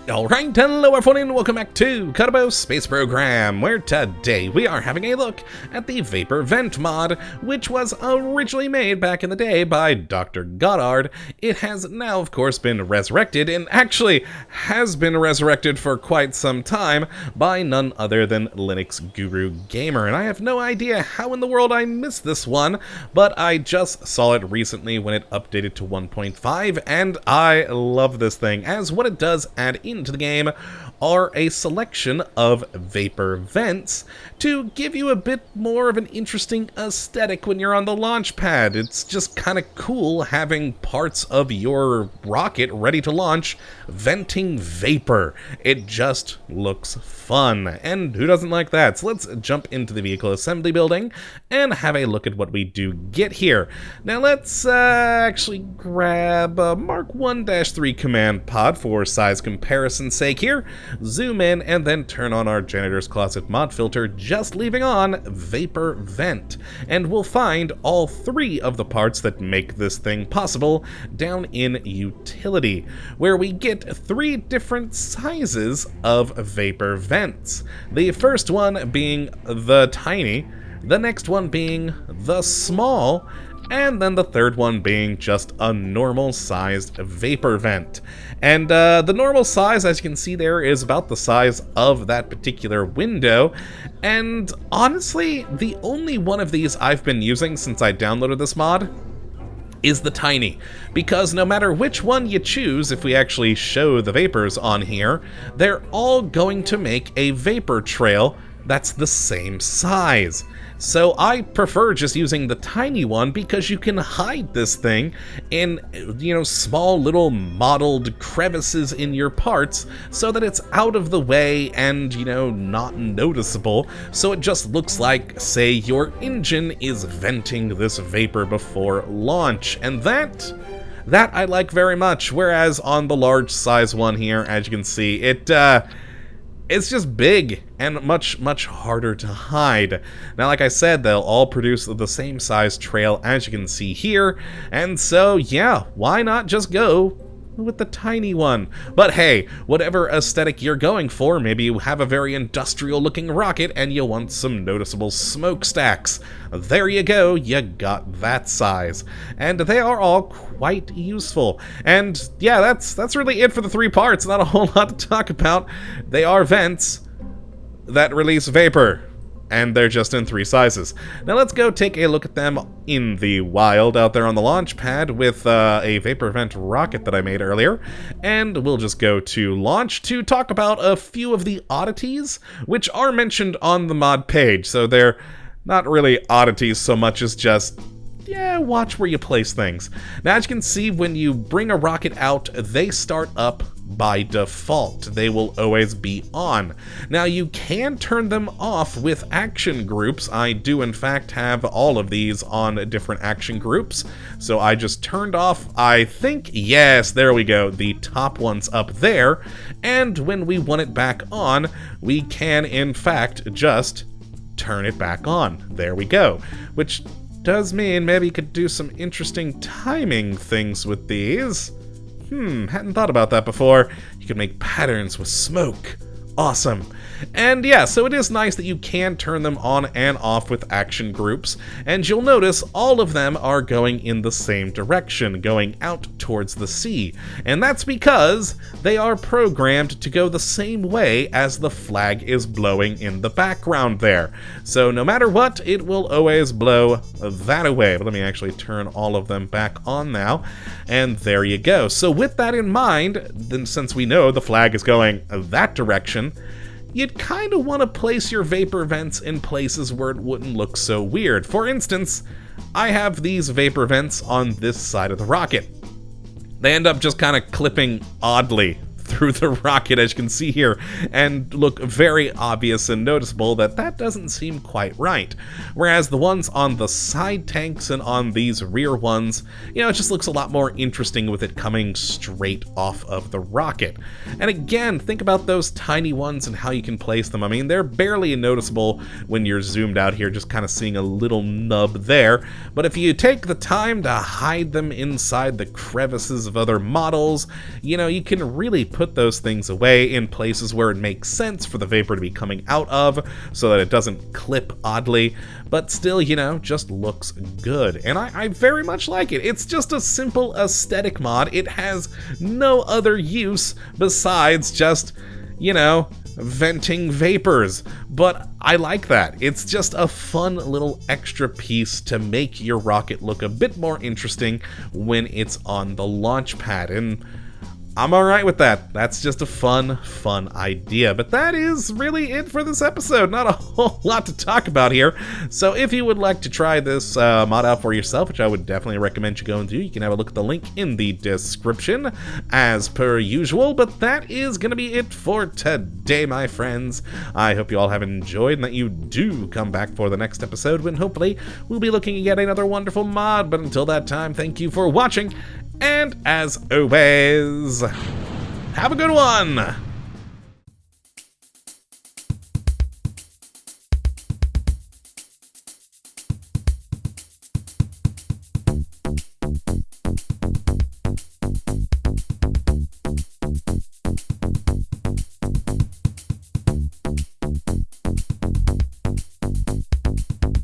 Alright, hello everyone and welcome back to Kottabos Space Program, where today we are having a look at the Vapor Vent mod, which was originally made back in the day by Dr. Goddard. It has now, of course, been resurrected, and actually has been resurrected for quite some time by none other than Linux Guru Gamer, and I have no idea how in the world I missed this one, but I just saw it recently when it updated to 1.5, and I love this thing, as what it does add into the game are a selection of vapor vents to give you a bit more of an interesting aesthetic when you're on the launch pad. It's just kind of cool having parts of your rocket ready to launch venting vapor. It just looks fun, and who doesn't like that? So let's jump into the vehicle assembly building and have a look at what we do get here. Now let's actually grab a Mark 1-3 command pod for size comparison's sake here, zoom in, and then turn on our janitor's closet mod filter, just leaving on vapor vent. And we'll find all three of the parts that make this thing possible down in utility, where we get three different sizes of vapor vents. The first one being the tiny, the next one being the small, and then the third one being just a normal sized vapor vent. And the normal size, as you can see there, is about the size of that particular window. And honestly, the only one of these I've been using since I downloaded this mod is the tiny, because no matter which one you choose, if we actually show the vapors on here, they're all going to make a vapor trail that's the same size. So I prefer just using the tiny one because you can hide this thing in, small little modeled crevices in your parts so that it's out of the way and, not noticeable. So it just looks like, say, your engine is venting this vapor before launch. And that I like very much. Whereas on the large size one here, as you can see, it's just big and much harder to hide. Now, like I said, they'll all produce the same size trail as you can see here, and so yeah, why not just go with the tiny one? But hey, whatever aesthetic you're going for, maybe you have a very industrial looking rocket and you want some noticeable smokestacks. There you go, you got that size. And they are all quite useful. And yeah, that's really it for the three parts. Not a whole lot to talk about. They are vents that release vapor, and they're just in three sizes. Now let's go take a look at them in the wild out there on the launch pad with a vapor vent rocket that I made earlier. And we'll just go to launch to talk about a few of the oddities which are mentioned on the mod page. So they're not really oddities so much as just, watch where you place things. Now, as you can see, when you bring a rocket out, they start up by default. They will always be on. Now, you can turn them off with action groups. I do, in fact, have all of these on different action groups. So I just turned off, I think, yes, there we go, the top one's up there. And when we want it back on, we can, in fact, just turn it back on. There we go. Which does mean maybe you could do some interesting timing things with these. Hadn't thought about that before. You could make patterns with smoke. Awesome. And yeah, so it is nice that you can turn them on and off with action groups, and you'll notice all of them are going in the same direction, going out towards the sea. And that's because they are programmed to go the same way as the flag is blowing in the background there. So no matter what, it will always blow that way. But let me actually turn all of them back on now, and there you go. So with that in mind, then since we know the flag is going that direction, you'd kind of want to place your vapor vents in places where it wouldn't look so weird. For instance, I have these vapor vents on this side of the rocket. They end up just kind of clipping oddly through the rocket, as you can see here, and look very obvious and noticeable that doesn't seem quite right. Whereas the ones on the side tanks and on these rear ones, it just looks a lot more interesting with it coming straight off of the rocket. And again, think about those tiny ones and how you can place them. I mean, they're barely noticeable when you're zoomed out here, just kind of seeing a little nub there. But if you take the time to hide them inside the crevices of other models, you can really put put those things away in places where it makes sense for the vapor to be coming out of so that it doesn't clip oddly, but still, you know, just looks good. And I very much like it. It's just a simple aesthetic mod. It has no other use besides just, you know, venting vapors, but I like that. It's just a fun little extra piece to make your rocket look a bit more interesting when it's on the launch pad, and I'm alright with that. That's just a fun idea. But that is really it for this episode. Not a whole lot to talk about here. So if you would like to try this mod out for yourself, which I would definitely recommend you go and do, you can have a look at the link in the description as per usual. But that is going to be it for today, my friends. I hope you all have enjoyed and that you do come back for the next episode when hopefully we'll be looking at yet another wonderful mod. But until that time, thank you for watching. And as always, have a good one!